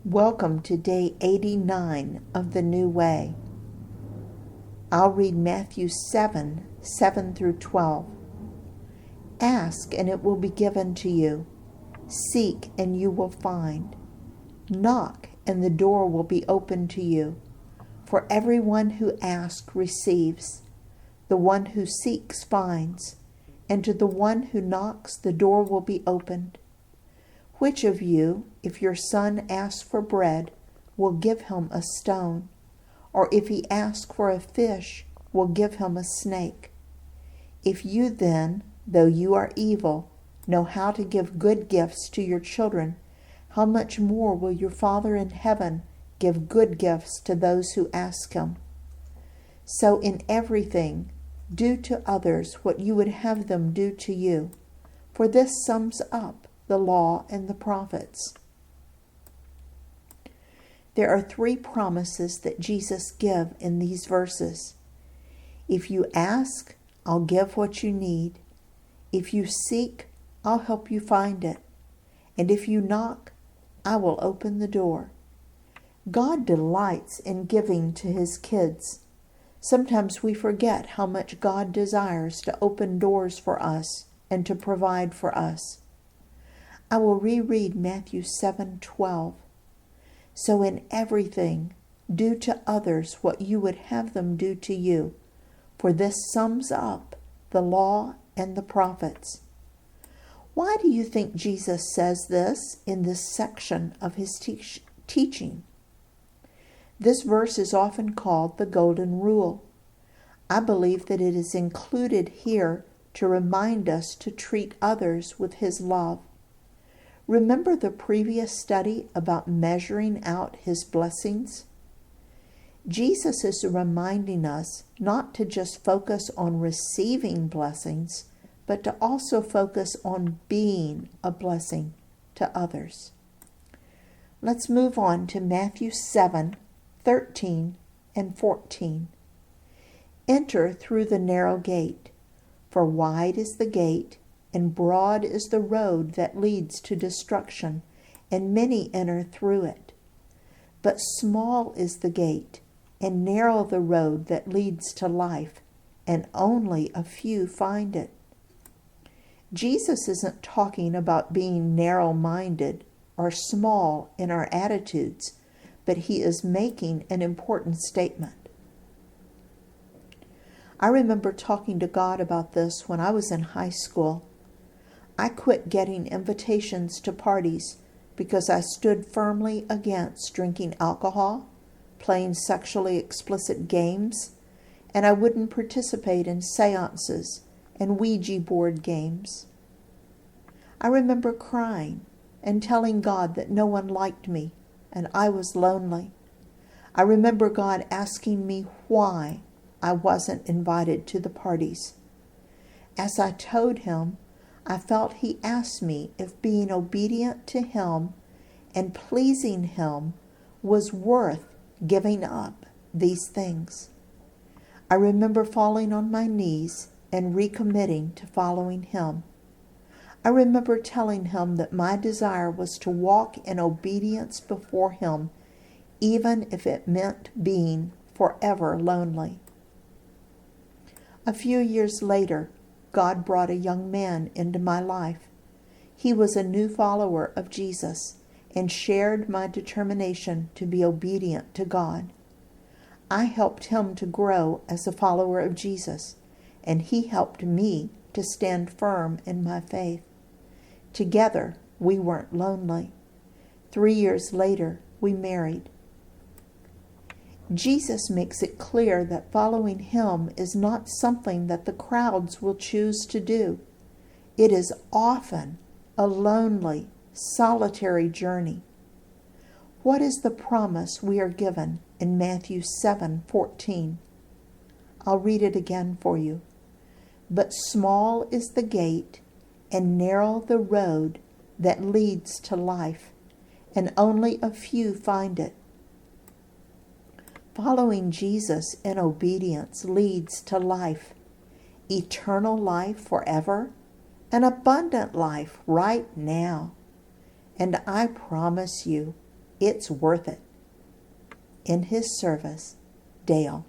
Welcome to day 89 of the New Way. I'll read Matthew 7 through 12. Ask and it will be given to you. Seek and you will find. Knock and the door will be opened to you. For everyone who asks receives. The one who seeks finds. And to the one who knocks the door will be opened. Which of you, if your son asks for bread, will give him a stone? Or if he asks for a fish, will give him a snake? If you then, though you are evil, know how to give good gifts to your children, how much more will your Father in heaven give good gifts to those who ask him? So in everything, do to others what you would have them do to you, for this sums up the law and the prophets. There are 3 promises that Jesus gives in these verses. If you ask, I'll give what you need. If you seek, I'll help you find it. And if you knock, I will open the door. God delights in giving to his kids. Sometimes we forget how much God desires to open doors for us and to provide for us. I will reread Matthew 7:12. So in everything, do to others what you would have them do to you, for this sums up the law and the prophets. Why do you think Jesus says this in this section of his teaching? This verse is often called the Golden Rule. I believe that it is included here to remind us to treat others with his love. Remember the previous study about measuring out his blessings? Jesus is reminding us not to just focus on receiving blessings, but to also focus on being a blessing to others. Let's move on to Matthew 7:13 and 14. Enter through the narrow gate, for wide is the gate, and broad is the road that leads to destruction, and many enter through it. But small is the gate, and narrow the road that leads to life, and only a few find it. Jesus isn't talking about being narrow-minded or small in our attitudes, but he is making an important statement. I remember talking to God about this when I was in high school. I quit getting invitations to parties because I stood firmly against drinking alcohol, playing sexually explicit games, and I wouldn't participate in seances and Ouija board games. I remember crying and telling God that no one liked me and I was lonely. I remember God asking me why I wasn't invited to the parties. As I told him, I felt he asked me if being obedient to him and pleasing him was worth giving up these things. I remember falling on my knees and recommitting to following him. I remember telling him that my desire was to walk in obedience before him, even if it meant being forever lonely. A few years later, God brought a young man into my life. He was a new follower of Jesus and shared my determination to be obedient to God. I helped him to grow as a follower of Jesus, and he helped me to stand firm in my faith. Together, we weren't lonely. 3 years later, we married. Jesus makes it clear that following him is not something that the crowds will choose to do. It is often a lonely, solitary journey. What is the promise we are given in Matthew 7:14? I'll read it again for you. But small is the gate, and narrow the road that leads to life, and only a few find it. Following Jesus in obedience leads to life, eternal life forever, an abundant life right now. And I promise you, It's worth it. In His service, Dale.